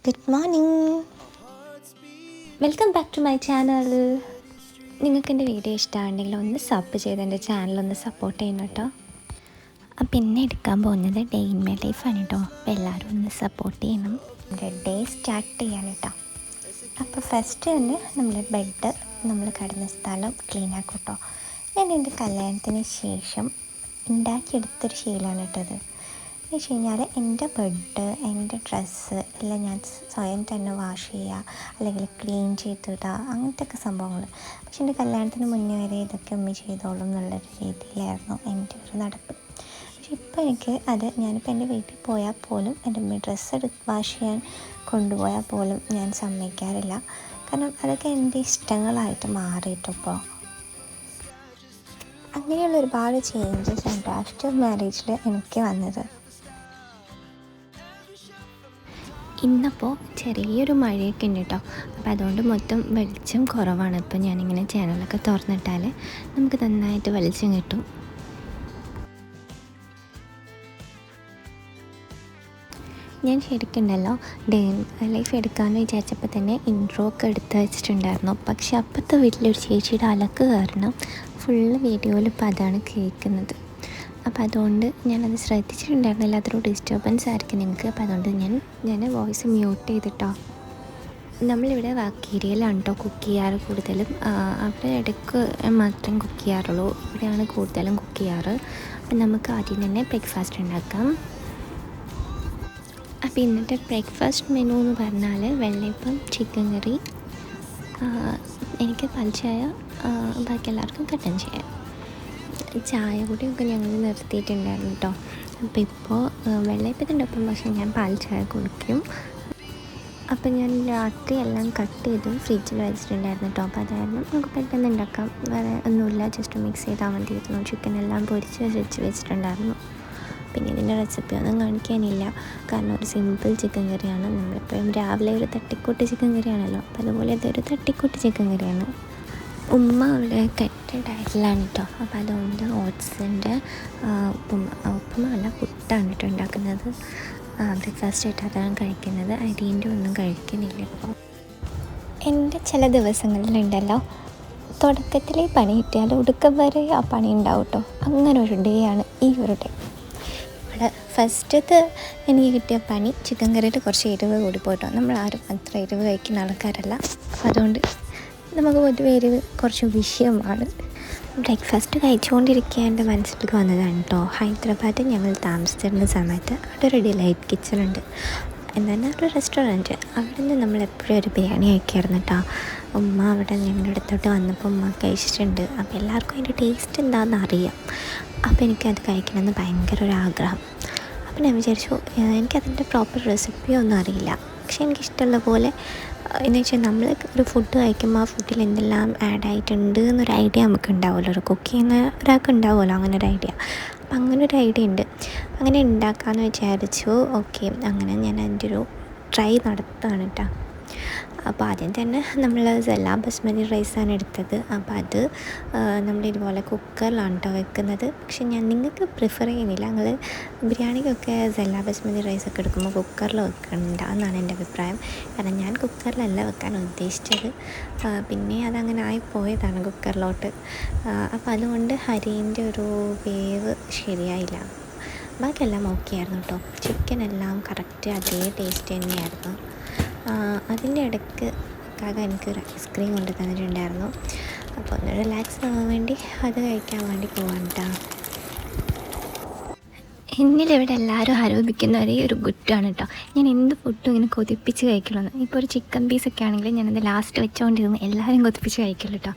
Good morning. Welcome back to my channel. നിങ്ങൾക്ക് എൻ്റെ video ഇഷ്ടമാണെങ്കിൽ ഒന്ന് സബ് ചെയ്ത് എൻ്റെ ചാനലൊന്ന് സപ്പോർട്ട് ചെയ്യണം കേട്ടോ. അപ്പം പിന്നെ എടുക്കാൻ പോകുന്നത് ഡേ ഇൻ മൈ ലൈഫാണ് കേട്ടോ. അപ്പോൾ എല്ലാവരും ഒന്ന് സപ്പോർട്ട് ചെയ്യണം. എൻ്റെ ഡേ സ്റ്റാർട്ട് ചെയ്യാൻ കേട്ടോ. അപ്പോൾ ഫസ്റ്റ് തന്നെ നമ്മൾ ബെഡ് നമ്മൾ കിടന്ന സ്ഥലം ക്ലീൻ ആക്കും കേട്ടോ. ഞാൻ എൻ്റെ കല്യാണത്തിന് ശേഷം ഉണ്ടാക്കിയെടുത്തൊരു ശീലമാണ് കേട്ടത്. എന്ന് വെച്ച് കഴിഞ്ഞാൽ എൻ്റെ ബെഡ്, എൻ്റെ ഡ്രസ്സ് എല്ലാം ഞാൻ സ്വയം തന്നെ വാഷ് ചെയ്യുക, അല്ലെങ്കിൽ ക്ലീൻ ചെയ്തിടുക, അങ്ങനത്തെ ഒക്കെ സംഭവങ്ങൾ. പക്ഷെ എൻ്റെ കല്യാണത്തിന് മുന്നേ വരെ ഇതൊക്കെ ഉമ്മ ചെയ്തോളും എന്നുള്ളൊരു രീതിയിലായിരുന്നു എൻ്റെ ഒരു നടപ്പ്. പക്ഷെ ഇപ്പോൾ എനിക്ക് അത് ഞാനിപ്പോൾ എൻ്റെ വീട്ടിൽ പോയാൽ പോലും എൻ്റെ ഉമ്മ ഡ്രസ്സ് വാഷ് ചെയ്യാൻ കൊണ്ടുപോയാൽ പോലും ഞാൻ സമ്മതിക്കാറില്ല. കാരണം അതൊക്കെ എൻ്റെ ഇഷ്ടങ്ങളായിട്ട് മാറിയിട്ടിപ്പോൾ. അങ്ങനെയുള്ള ഒരുപാട് ചേഞ്ചസ് ഉണ്ട് ആഫ്റ്റർ മാരേജിൽ എനിക്ക് വന്നത്. ഇന്നപ്പോൾ ചെറിയൊരു മഴയൊക്കെ ഉണ്ട് കേട്ടോ. അപ്പോൾ അതുകൊണ്ട് മൊത്തം വെളിച്ചം കുറവാണ്. ഇപ്പോൾ ഞാനിങ്ങനെ ചാനലൊക്കെ തുറന്നിട്ടാൽ നമുക്ക് നന്നായിട്ട് വെളിച്ചം കിട്ടും. ഞാൻ ശരിക്കുണ്ടല്ലോ ഡേ ലൈഫ് എടുക്കാമെന്ന് വിചാരിച്ചപ്പോൾ തന്നെ ഇൻട്രോ ഒക്കെ എടുത്ത് വെച്ചിട്ടുണ്ടായിരുന്നു. പക്ഷെ അപ്പോഴത്തെ വീട്ടിലൊരു ചേച്ചിയുടെ അലക്ക് കാരണം ഫുള്ള് വീഡിയോയിൽ ഇപ്പോൾ അതാണ് കേൾക്കുന്നത്. അപ്പോൾ അതുകൊണ്ട് ഞാനത് ശ്രദ്ധിച്ചിട്ടുണ്ടായിരുന്നില്ല. അതൊരു ഡിസ്റ്റർബൻസ് ആയിരിക്കും നിങ്ങൾക്ക്. അപ്പോൾ അതുകൊണ്ട് ഞാൻ വോയിസ് മ്യൂട്ട് ചെയ്തിട്ടോ. നമ്മളിവിടെ വർക്ക് ഏരിയയിലാണ് കേട്ടോ കുക്ക് ചെയ്യാറ് കൂടുതലും. അവിടെ ഇടയ്ക്ക് മാത്രം കുക്ക് ചെയ്യാറുള്ളൂ. ഇവിടെയാണ് കൂടുതലും കുക്ക് ചെയ്യാറ്. അപ്പം നമുക്ക് ആദ്യം തന്നെ ബ്രേക്ക്ഫാസ്റ്റ് ഉണ്ടാക്കാം. അപ്പോൾ ഇന്നത്തെ ബ്രേക്ക്ഫാസ്റ്റ് മെനു എന്ന് പറഞ്ഞാൽ വെള്ളയപ്പം, ചിക്കൻ കറി, എനിക്ക് പാൽ ചായ, ബാക്കി എല്ലാവർക്കും കട്ടൻ ചായ. ചായ കൂടിയൊക്കെ ഞങ്ങൾ നിർത്തിയിട്ടുണ്ടായിരുന്നു കേട്ടോ. അപ്പോൾ ഇപ്പോൾ വെള്ളയപ്പത്തിൻ്റെ ഒപ്പം പക്ഷേ ഞാൻ പാൽ ചായ കുടിക്കും. അപ്പോൾ ഞാൻ രാത്രി എല്ലാം കട്ട് ചെയ്ത് ഫ്രിഡ്ജിൽ വെച്ചിട്ടുണ്ടായിരുന്നു കേട്ടോ. അപ്പോൾ അതായിരുന്നു നമുക്ക് പെട്ടെന്ന് ഉണ്ടാക്കാം. വേറെ ഒന്നുമില്ല, ജസ്റ്റ് മിക്സ് ചെയ്താൽ മതിയായിരുന്നു. ചിക്കൻ എല്ലാം പൊരിച്ച് വെച്ചിട്ടുണ്ടായിരുന്നു. പിന്നെ ഇതിൻ്റെ റെസിപ്പി ഒന്നും കാണിക്കാനില്ല, കാരണം ഒരു സിമ്പിൾ ചിക്കൻ കറിയാണ്. നമ്മളെപ്പോഴും രാവിലെ ഒരു തട്ടിക്കൂട്ട് ചിക്കൻ കറിയാണല്ലോ, അപ്പോൾ അതുപോലെ ഇതൊരു തട്ടിക്കൂട്ട് ചിക്കൻ കറിയാണ്. ഉമ്മ അവിടെ കെറ്റ ഡയറ്റിലാണ് കേട്ടോ. അപ്പോൾ അതുകൊണ്ട് ഓട്സിൻ്റെ ഉപ്പുമ അല്ല, പുട്ടാണ് കേട്ടോ ഉണ്ടാക്കുന്നത്. ബ്രേക്ക്ഫാസ്റ്റ് ആയിട്ട് അതാണ് കഴിക്കുന്നത്. അരിൻ്റെ ഒന്നും കഴിക്കുന്നില്ല ഇപ്പോൾ. എൻ്റെ ചില ദിവസങ്ങളിലുണ്ടല്ലോ, തുടക്കത്തിലേ പണി കിട്ടിയാൽ ഒടുക്കം വരെ ആ പണി ഉണ്ടാവും കേട്ടോ. അങ്ങനെ ഒരു ഡേ ആണ് ഈ ഒരു ഡേ. ഇവിടെ ഫസ്റ്റത്തെ എനിക്ക് കിട്ടിയ പണി ചിക്കൻ കറിയിട്ട് കുറച്ച് എരിവ് കൂടി പോയിട്ടോ. നമ്മളാരും അത്ര എരിവ് കഴിക്കുന്ന ആൾക്കാരല്ല. അപ്പോൾ അതുകൊണ്ട് നമുക്ക് പൊതുവെ എരിവ് കുറച്ച് വിഷയമാണ്. ബ്രേക്ക്ഫാസ്റ്റ് കഴിച്ചുകൊണ്ടിരിക്കുക എൻ്റെ മനസ്സിലേക്ക് വന്നതാണ് കേട്ടോ. ഹൈദരാബാദിൽ ഞങ്ങൾ താമസിച്ചിരുന്ന സമയത്ത് അവിടെ ഒരു ഡിലൈറ്റ് കിച്ചൺ ഉണ്ട്, എന്നാൽ ഒരു റെസ്റ്റോറൻറ്റ്. അവിടെ നിന്ന് നമ്മളെപ്പോഴും ഒരു ബിരിയാണി കഴിക്കായിരുന്നു കേട്ടോ. ഉമ്മ അവിടെ ഞങ്ങളുടെ അടുത്തോട്ട് വന്നപ്പോൾ ഉമ്മ കഴിച്ചിട്ടുണ്ട്. അപ്പോൾ എല്ലാവർക്കും അതിൻ്റെ ടേസ്റ്റ് എന്താണെന്ന് അറിയാം. അപ്പോൾ എനിക്കത് കഴിക്കണമെന്ന് ഭയങ്കര ഒരു ആഗ്രഹം. അപ്പോൾ ഞാൻ വിചാരിച്ചു, എനിക്കതിൻ്റെ പ്രോപ്പർ റെസിപ്പിയൊന്നും അറിയില്ല, പക്ഷേ എനിക്കിഷ്ടമുള്ള പോലെ എന്ന് വെച്ചാൽ നമ്മൾ ഒരു ഫുഡ് കഴിക്കുമ്പോൾ ആ ഫുഡിൽ എന്തെല്ലാം ആഡ് ആയിട്ടുണ്ട് എന്നൊരു ഐഡിയ നമുക്ക് ഉണ്ടാവുമല്ലോ. ഒരു കുക്ക് ചെയ്യുന്ന ഒരാൾക്ക് ഉണ്ടാവുമല്ലോ അങ്ങനെ ഒരു ഐഡിയ. അപ്പം അങ്ങനെ ഒരു ഐഡിയ ഉണ്ട്. അങ്ങനെ ഉണ്ടാക്കാമെന്ന് വിചാരിച്ചു. ഓക്കെ, അങ്ങനെ ഞാൻ അതിൻ്റെ ഒരു ട്രൈ നടത്തുകയാണ് കേട്ടോ. അപ്പോൾ ആദ്യം തന്നെ നമ്മൾ സെല്ല ബസ്മതി റൈസാണ് എടുത്തത്. അപ്പോൾ അത് നമ്മൾ ഇതുപോലെ കുക്കറിലാണ് കേട്ടോ വെക്കുന്നത്. പക്ഷെ നിങ്ങൾക്ക് പ്രിഫർ ചെയ്യുന്നില്ല, നിങ്ങൾ ബിരിയാണിക്കൊക്കെ സെല്ല ബസ്മതി റൈസൊക്കെ എടുക്കുമ്പോൾ കുക്കറിൽ വെക്കണ്ട എന്നാണ് എൻ്റെ അഭിപ്രായം. കാരണം ഞാൻ കുക്കറിലല്ല വെക്കാൻ ഉദ്ദേശിച്ചത്, പിന്നെ അതങ്ങനെ ആയിപ്പോയതാണ് കുക്കറിലോട്ട്. അപ്പോൾ അതുകൊണ്ട് അരിൻ്റെ ഒരു വേവ് ശരിയായില്ല. ബാക്കിയെല്ലാം ഓക്കെ ആയിരുന്നു കേട്ടോ. ചിക്കനെല്ലാം കറക്റ്റ് അതേ ടേസ്റ്റ് തന്നെയായിരുന്നു. അതിൻ്റെ ഇടയ്ക്ക് കാക്ക എനിക്കൊരു ഐസ്ക്രീം കൊണ്ട് തന്നിട്ടുണ്ടായിരുന്നു. അപ്പോൾ ഒന്ന് റിലാക്സ് ആവാൻ വേണ്ടി അത് കഴിക്കാൻ വേണ്ടി പോകാൻ കേട്ടോ. എന്നിലിവിടെ എല്ലാവരും ആരോപിക്കുന്ന ഒരേ ഒരു കുറ്റമാണ് കേട്ടോ, ഞാൻ എന്ത് ഫുഡും ഇങ്ങനെ കൊതിപ്പിച്ച് കഴിക്കുള്ളൂ. ഇപ്പോൾ ഒരു ചിക്കൻ പീസൊക്കെ ആണെങ്കിൽ ഞാനത് ലാസ്റ്റ് വെച്ചുകൊണ്ടിരുന്നു എല്ലാവരും കൊതിപ്പിച്ച് കഴിക്കുള്ളൂ കേട്ടോ.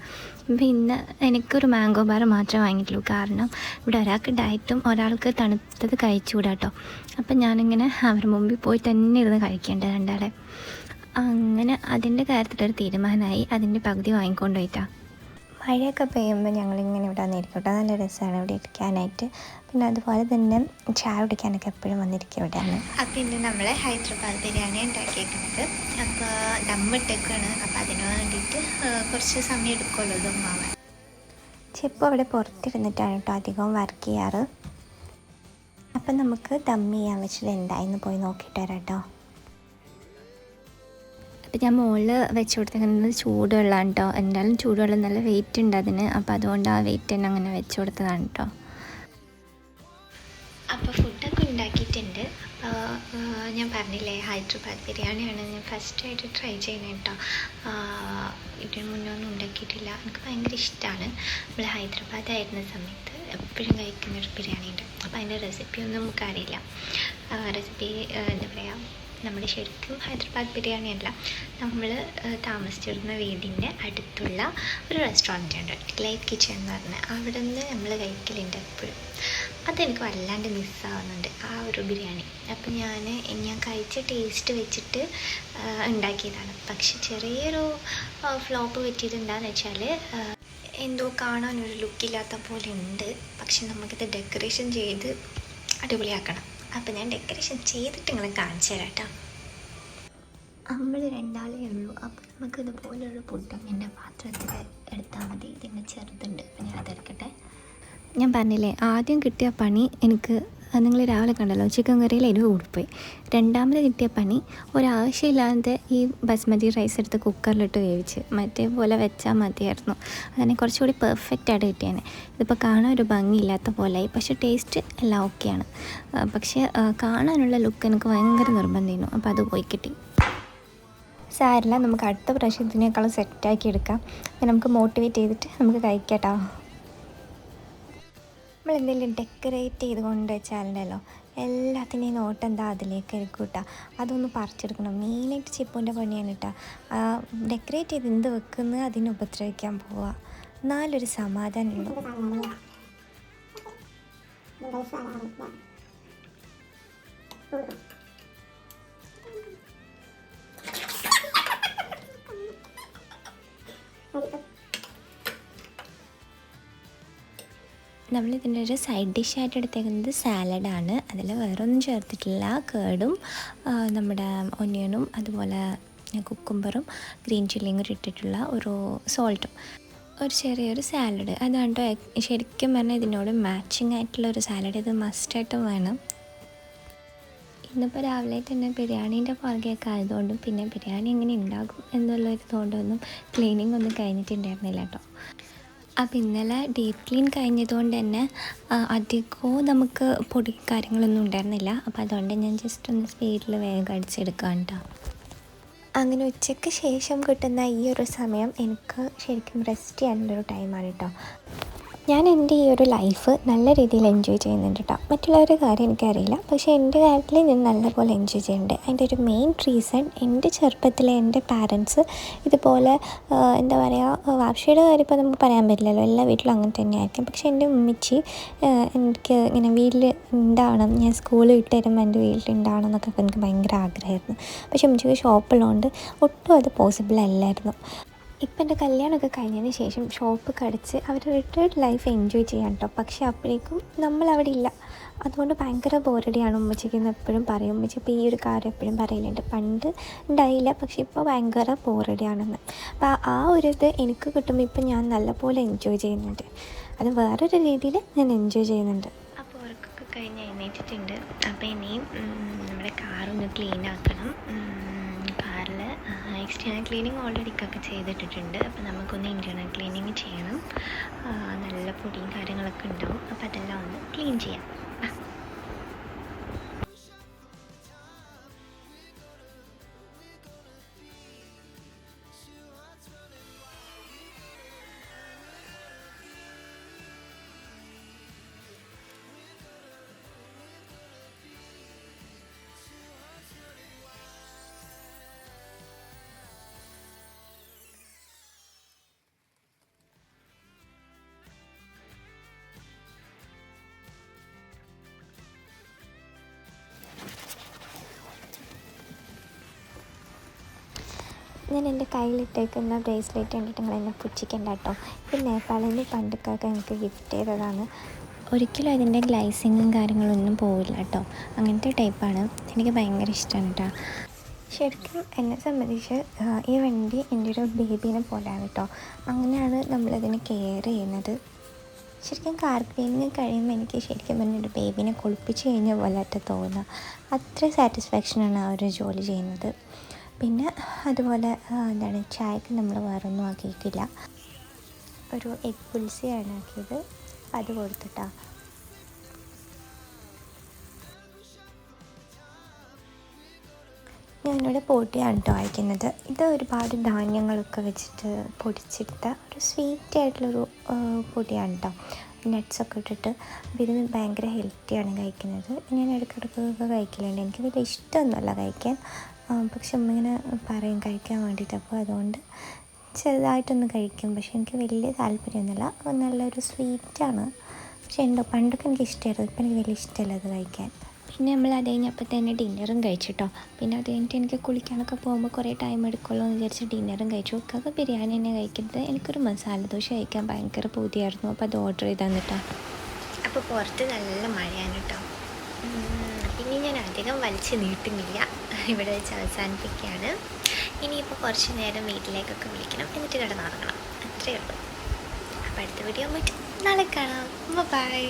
ഇപ്പോൾ ഇന്ന് എനിക്കൊരു മാംഗോ ബാർ മാത്രമേ വാങ്ങിയിട്ടുള്ളൂ, കാരണം ഇവിടെ ഒരാൾക്ക് ഡയറ്റും ഒരാൾക്ക് തണുത്തത് കഴിച്ചുകൂടാ കേട്ടോ. അപ്പം ഞാനിങ്ങനെ അവരുടെ മുമ്പിൽ പോയി തന്നെ ഇരുന്ന് കഴിക്കേണ്ട രണ്ടാളെ. അങ്ങനെ അതിൻ്റെ കാര്യത്തിലൊരു തീരുമാനമായി. അതിൻ്റെ പകുതി വാങ്ങിക്കൊണ്ട് പോയിട്ടാ. മഴയൊക്കെ പെയ്യുമ്പോൾ ഞങ്ങളിങ്ങനെ ഇവിടെ വന്നിരിക്കും കേട്ടോ. നല്ല രസമാണ് ഇവിടെ ഇരിക്കാനായിട്ട്. പിന്നെ അതുപോലെ തന്നെ ചായ കുടിക്കാനൊക്കെ എപ്പോഴും വന്നിരിക്കും ഇവിടെയാണ്. അപ്പോൾ ഇന്ന് നമ്മൾ ഹൈദരാബാദ് ബിരിയാണി ഉണ്ടാക്കിയേക്കുന്നത്. അപ്പോൾ ദമ്മിട്ടേക്കാണ്. അപ്പോൾ അതിന് വേണ്ടിയിട്ട് കുറച്ച് സമയം എടുക്കുമല്ലോ ദമ്മാവാൻ. ഇപ്പോൾ അവിടെ പുറത്തിരുന്നിട്ടാണ് കേട്ടോ അധികവും വർക്ക് ചെയ്യാറ്. അപ്പം നമുക്ക് ദം ചെയ്യാൻ വെച്ചത് എന്തായെന്ന് പോയി നോക്കിയിട്ട് വരാം കേട്ടോ. അപ്പോൾ ഞാൻ മുകളിൽ വെച്ച് കൊടുത്തേക്കുന്നത് ചൂടുവെള്ളമാണ് കേട്ടോ. എന്തായാലും ചൂടുവെള്ളം നല്ല വെയിറ്റ് ഉണ്ട് അതിന്, അപ്പോൾ അതുകൊണ്ട് ആ വെയിറ്റ് തന്നെ അങ്ങനെ വെച്ച് കൊടുത്തതാണ് കേട്ടോ. അപ്പോൾ ഫുഡൊക്കെ ഉണ്ടാക്കിയിട്ടുണ്ട്. അപ്പോൾ ഞാൻ പറഞ്ഞില്ലേ, ഹൈദരാബാദ് ബിരിയാണിയാണ് ഞാൻ ഫസ്റ്റായിട്ട് ട്രൈ ചെയ്യുന്നത് കേട്ടോ. ഇതിന് മുന്നേ ഒന്നും ഉണ്ടാക്കിയിട്ടില്ല. എനിക്ക് ഭയങ്കര ഇഷ്ടമാണ്. നമ്മൾ ഹൈദരാബാദ് ആയിരുന്ന സമയത്ത് എപ്പോഴും കഴിക്കുന്നൊരു ബിരിയാണി ഉണ്ട്. അപ്പോൾ അതിൻ്റെ റെസിപ്പിയൊന്നും നമുക്കറിയില്ല. റെസിപ്പി എന്താ പറയുക, നമ്മുടെ ശരിക്കും ഹൈദരാബാദ് ബിരിയാണി അല്ല, നമ്മൾ താമസിച്ചിരുന്ന വീടിൻ്റെ അടുത്തുള്ള ഒരു റെസ്റ്റോറൻറ്റ് ഉണ്ട്, ഡിലൈറ്റ് കിച്ചൺ എന്ന് പറഞ്ഞാൽ. അവിടെ നിന്ന് നമ്മൾ കഴിക്കലുണ്ട് എപ്പോഴും. അതെനിക്ക് വല്ലാണ്ട് മിസ്സാവുന്നുണ്ട് ആ ഒരു ബിരിയാണി. അപ്പം ഞാൻ കഴിച്ച ടേസ്റ്റ് വെച്ചിട്ട് ഉണ്ടാക്കിയതാണ്. പക്ഷെ ചെറിയൊരു ഫ്ലോപ്പ് പറ്റിയത് എന്താണെന്ന് വെച്ചാൽ, എന്തോ കാണാനൊരു ലുക്കില്ലാത്ത പോലെ ഉണ്ട്. പക്ഷെ നമുക്കിത് ഡെക്കറേഷൻ ചെയ്ത് അടിപൊളിയാക്കണം. അപ്പം ഞാൻ ഡെക്കറേഷൻ ചെയ്തിട്ട് നിങ്ങളെ കാണിച്ചു തരാം കേട്ടോ. നമ്മൾ രണ്ടാളേ ഉള്ളൂ. അപ്പോൾ നമുക്ക് ഇതുപോലെയുള്ള പുഡിങ് എൻ്റെ പാത്രത്തിൽ എടുത്താൽ മതി. ഇതിൻ്റെ ചെറുതുണ്ട്, അപ്പം ഞാൻ അതെടുക്കട്ടെ. ഞാൻ പറഞ്ഞില്ലേ, ആദ്യം കിട്ടിയ പണി എനിക്ക്, നിങ്ങൾ രാവിലെ കണ്ടല്ലോ, ചിക്കൻ കറിയിൽ എരിവ് കൂടിപ്പോയി. രണ്ടാമത് കിട്ടിയ പണി, ഒരാവശ്യമില്ലാതെ ഈ ബസ്മതി റൈസ് എടുത്ത് കുക്കറിലിട്ട് വേവിച്ച് മറ്റേ പോലെ വെച്ചാൽ മതിയായിരുന്നു. അതിനെ കുറച്ചുകൂടി പെർഫെക്റ്റായിട്ട് കിട്ടിയാണ്. ഇതിപ്പോൾ കാണാൻ ഒരു ഭംഗിയില്ലാത്ത പോലെയായി, പക്ഷേ ടേസ്റ്റ് എല്ലാം ഓക്കെയാണ്. പക്ഷേ കാണാനുള്ള ലുക്ക് എനിക്ക് ഭയങ്കര നിർബന്ധമായിരുന്നു. അപ്പോൾ അത് പോയി കിട്ടി. സാരില്ല, നമുക്ക് അടുത്ത പ്രാവശ്യം ഇതിനേക്കാളും സെറ്റാക്കി എടുക്കാം. നമുക്ക് മോട്ടിവേറ്റ് ചെയ്തിട്ട് നമുക്ക് കഴിക്കാട്ടോ. നമ്മൾ എന്തെങ്കിലും ഡെക്കറേറ്റ് ചെയ്ത് കൊണ്ട് വെച്ചാലുണ്ടല്ലോ, എല്ലാത്തിനെയും നോട്ട് എന്താ അതിലേക്ക് ആയിരിക്കും കേട്ടോ. അതൊന്ന് പറിച്ചെടുക്കണം. മെയിനായിട്ട് ചിപ്പൂൻ്റെ പണിയാണ് കേട്ടോ. ഡെക്കറേറ്റ് ചെയ്ത് എന്ത് വെക്കുന്നത് അതിനെ ഉപദ്രവിക്കാൻ പോവുക, എന്നാലൊരു സമാധാനം ഉള്ളൂ. നമ്മളിതിൻ്റെ ഒരു സൈഡ് ഡിഷായിട്ട് എടുത്തേക്കുന്നത് സാലഡാണ്. അതിൽ വേറൊന്നും ചേർത്തിട്ടില്ല. കേടും നമ്മുടെ ഒനിയനും അതുപോലെ കുക്കുംബറും ഗ്രീൻ ചില്ലിയും കൂടി ഇട്ടിട്ടുള്ള ഒരു സോൾട്ടും, ഒരു ചെറിയൊരു സാലഡ്. അതാണ് കേട്ടോ ശരിക്കും പറഞ്ഞാൽ ഇതിനോട് മാച്ചിങ് ആയിട്ടുള്ളൊരു സാലഡ്. ഇത് മസ്റ്റായിട്ടും വേണം. ഇന്നിപ്പോൾ രാവിലെ തന്നെ ബിരിയാണീൻ്റെ പുറകെയൊക്കെ ആയതുകൊണ്ടും പിന്നെ ബിരിയാണി എങ്ങനെ ഉണ്ടാകും എന്നുള്ളൊരിതുകൊണ്ടൊന്നും ക്ലീനിങ് ഒന്നും കഴിഞ്ഞിട്ടുണ്ടായിരുന്നില്ല കേട്ടോ. അപ്പം ഇന്നലെ ഡീപ്പ് ക്ലീൻ കഴിഞ്ഞതുകൊണ്ട് തന്നെ അധികവും നമുക്ക് പൊടി കാര്യങ്ങളൊന്നും ഉണ്ടായിരുന്നില്ല. അപ്പോൾ അതുകൊണ്ട് ഞാൻ ജസ്റ്റ് ഒന്ന് സ്പീഡിൽ വേഗം അടിച്ചെടുക്കാം കേട്ടോ. അങ്ങനെ ഉച്ചയ്ക്ക് ശേഷം കിട്ടുന്ന ഈ ഒരു സമയം എനിക്ക് ശരിക്കും റെസ്റ്റ് ചെയ്യാനുള്ളൊരു ടൈമാണ് കേട്ടോ. ഞാൻ എൻ്റെ ഈ ഒരു ലൈഫ് നല്ല രീതിയിൽ എൻജോയ് ചെയ്യുന്നുണ്ട് കേട്ടോ. മറ്റുള്ളവരുടെ കാര്യം എനിക്കറിയില്ല, പക്ഷേ എൻ്റെ കാര്യത്തിൽ ഞാൻ നല്ലപോലെ എൻജോയ് ചെയ്യുന്നുണ്ട്. അതിൻ്റെ ഒരു മെയിൻ റീസൺ, എൻ്റെ ചെറുപ്പത്തിലെ എൻ്റെ പാരൻസ് ഇതുപോലെ എന്താ പറയുക, വാപ്ഷിയുടെ കാര്യം ഇപ്പോൾ നമുക്ക് പറയാൻ പറ്റില്ലല്ലോ, എല്ലാ വീട്ടിലും അങ്ങനെ തന്നെയായിരിക്കും. പക്ഷേ എൻ്റെ ഉമ്മച്ചി എനിക്ക് ഇങ്ങനെ വീട്ടിൽ ഉണ്ടാവണം, ഞാൻ സ്കൂളിൽ വിട്ട് വരുമ്പോൾ എൻ്റെ വീട്ടിലുണ്ടാവണം എന്നൊക്കെ എനിക്ക് ഭയങ്കര ആഗ്രഹമായിരുന്നു. പക്ഷേ ഉമ്മച്ചിക്ക് ഷോപ്പുള്ളതുകൊണ്ട് ഒട്ടും അത് പോസിബിൾ അല്ലായിരുന്നു. ഇപ്പം എൻ്റെ കല്യാണമൊക്കെ കഴിഞ്ഞതിന് ശേഷം ഷോപ്പ് കടിച്ച് അവർ റിട്ടയർഡ് ലൈഫ് എൻജോയ് ചെയ്യാൻ കേട്ടോ. പക്ഷേ അപ്പോഴേക്കും നമ്മളവിടെ ഇല്ല. അതുകൊണ്ട് ഭയങ്കര ബോറടിയാണ്. ഉമ്മച്ചിക്ക് എന്ന് എപ്പോഴും പറയും. ഉമ്മച്ചി ഇപ്പോൾ ഈ ഒരു കാര്യം എപ്പോഴും പറയലുണ്ട്, പണ്ട് ഉണ്ടായില്ല പക്ഷേ ഇപ്പോൾ ഭയങ്കര ബോറടിയാണെന്ന്. അപ്പോൾ ആ ഒരു ഇത് എനിക്ക് കിട്ടുമ്പോൾ ഇപ്പം ഞാൻ നല്ലപോലെ എൻജോയ് ചെയ്യുന്നുണ്ട്. അത് വേറൊരു രീതിയിൽ ഞാൻ എൻജോയ് ചെയ്യുന്നുണ്ട്. അപ്പോൾ വർക്കൊക്കെ കഴിഞ്ഞ് എഴുന്നേറ്റിട്ടുണ്ട്. അപ്പോൾ ഇനിയും നമ്മുടെ കാറൊന്ന് ക്ലീൻ ആക്കണം. കാറിൽ എക്സ്റ്റേണൽ ക്ലീനിങ് ഓൾറെഡി ഒക്കെ ചെയ്തിട്ടിട്ടുണ്ട്. അപ്പോൾ നമുക്കൊന്ന് ഇൻറ്റേർണൽ ക്ലീനിങ് ചെയ്യണം. നല്ല പൊടിയും കാര്യങ്ങളൊക്കെ ഉണ്ടാവും. അപ്പോൾ അതെല്ലാം ഒന്ന് ക്ലീൻ ചെയ്യാം. ഞാൻ എൻ്റെ കയ്യിലിട്ടേക്കുന്ന ബ്രേസ്ലെറ്റ് കണ്ടിട്ട് നിങ്ങൾ എന്നെ പുച്ഛിക്കണ്ട കേട്ടോ. ഇത് നേപ്പാളിൽ നിന്ന് പണ്ടൊക്കെ എനിക്ക് ഗിഫ്റ്റ് ചെയ്തതാണ്. ഒരിക്കലും അതിൻ്റെ ഗ്ലൈസിങ്ങും കാര്യങ്ങളൊന്നും പോവില്ല കേട്ടോ. അങ്ങനത്തെ ടൈപ്പാണ്. എനിക്ക് ഭയങ്കര ഇഷ്ടമാണ് കേട്ടോ. ശരിക്കും എന്നെ സംബന്ധിച്ച് ഈ വണ്ടി എൻ്റെ ഒരു ബേബീനെ പോലെയാണ് കേട്ടോ. അങ്ങനെയാണ് നമ്മളതിനെ കെയർ ചെയ്യുന്നത്. ശരിക്കും കാർ ക്ലീനിങ് കഴിയുമ്പോൾ എനിക്ക് ശരിക്കും പറഞ്ഞൊരു ബേബീനെ കുളിപ്പിച്ച് കഴിഞ്ഞ പോലെയായിട്ട് തോന്നുക. അത്ര സാറ്റിസ്ഫാക്ഷനാണ് ആ ഒരു ജോലി ചെയ്യുന്നത്. പിന്നെ അതുപോലെ എന്താണ് ചായക്ക് നമ്മൾ വേറൊന്നും ആക്കിയിട്ടില്ല. ഒരു എഗ് പുൽസിയാണ് ആക്കിയത്, അത് കൊടുത്തിട്ടാ. ഞാനിവിടെ പൊടിയാണ് കേട്ടോ അയക്കുന്നത്. ഇത് ഒരുപാട് ധാന്യങ്ങളൊക്കെ വെച്ചിട്ട് പൊടിച്ചെടുത്ത ഒരു സ്വീറ്റ് ആയിട്ടുള്ളൊരു പൊടിയാണ് കേട്ടോ, നട്ട്സൊക്കെ ഇട്ടിട്ട്. അപ്പോൾ ഇത് ഭയങ്കര ഹെൽത്തിയാണ് കഴിക്കുന്നത്. ഞാൻ ഇടയ്ക്കിടയ്ക്കൊക്കെ കഴിക്കലുണ്ട്. എനിക്ക് വലിയ ഇഷ്ടമൊന്നുമല്ല കഴിക്കാൻ, പക്ഷെ ഇങ്ങനെ പറയും കഴിക്കാൻ വേണ്ടിയിട്ട്. അപ്പോൾ അതുകൊണ്ട് ചെറുതായിട്ടൊന്ന് കഴിക്കും. പക്ഷെ എനിക്ക് വലിയ താല്പര്യമൊന്നുമില്ല. നല്ലൊരു സ്വീറ്റാണ്. പക്ഷെ എന്തോ പണ്ടൊക്കെ എനിക്ക് ഇഷ്ടമായിരുന്നു, ഇപ്പം എനിക്ക് വലിയ ഇഷ്ടമല്ല അത് കഴിക്കാൻ. പിന്നെ നമ്മൾ അത് കഴിഞ്ഞപ്പോൾ തന്നെ ഡിന്നറും കഴിച്ചിട്ടോ. പിന്നെ അത് കഴിഞ്ഞിട്ട് എനിക്ക് കുളിക്കാനൊക്കെ പോകുമ്പോൾ കുറേ ടൈം എടുക്കുള്ളൂ എന്ന് വിചാരിച്ച് ഡിന്നറും കഴിച്ചു. ഒക്കെ ബിരിയാണി തന്നെ കഴിക്കുന്നത്. എനിക്കൊരു മസാല ദോശ കഴിക്കാൻ ഭയങ്കര പൂതിയായിരുന്നു, അപ്പോൾ അത് ഓർഡർ ചെയ്ത് തന്നിട്ടോ. അപ്പോൾ പുറത്ത് നല്ല മഴയാണ് കേട്ടോ. പിന്നെ ഞാൻ അധികം വലിച്ച് നീട്ടുന്നില്ല, ഇവിടെ വെച്ച് അവസാനിപ്പിക്കുകയാണ്. ഇനിയിപ്പോൾ കുറച്ച് നേരം വീട്ടിലേക്കൊക്കെ വിളിക്കണം, എന്നിട്ട് കിടന്നുറങ്ങണം, അത്രയേ ഉള്ളൂ. അപ്പോൾ അടുത്ത വീഡിയോ പോയിട്ട് നാളെ കാണാം. ബൈ.